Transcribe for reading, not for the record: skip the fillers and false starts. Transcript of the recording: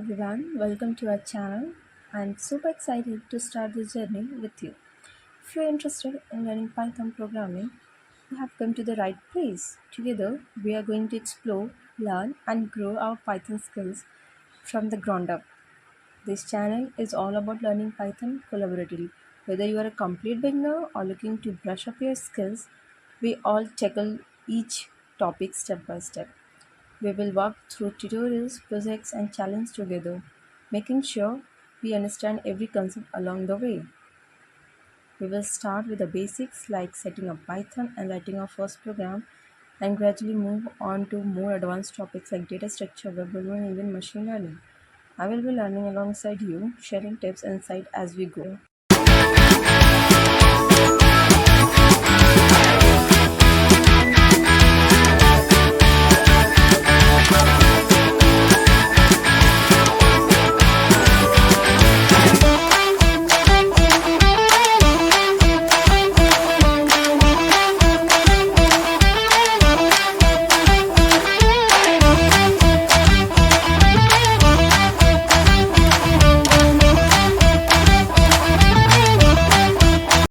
everyone, welcome to our channel. I'm super excited to start this journey with you. If you're interested in learning Python programming, you have come to the right place. Together, we are going to explore, learn, and grow our Python skills from the ground up. This channel is all about learning Python collaboratively. Whether you are a complete beginner or looking to brush up your skills, we all tackle each topic step by step. We will walk through tutorials, projects, and challenges together, making sure we understand every concept along the way. We will start with the basics like setting up Python and writing our first program, and gradually move on to more advanced topics like data structure, web development, and even machine learning. I will be learning alongside you, sharing tips and insight as we go.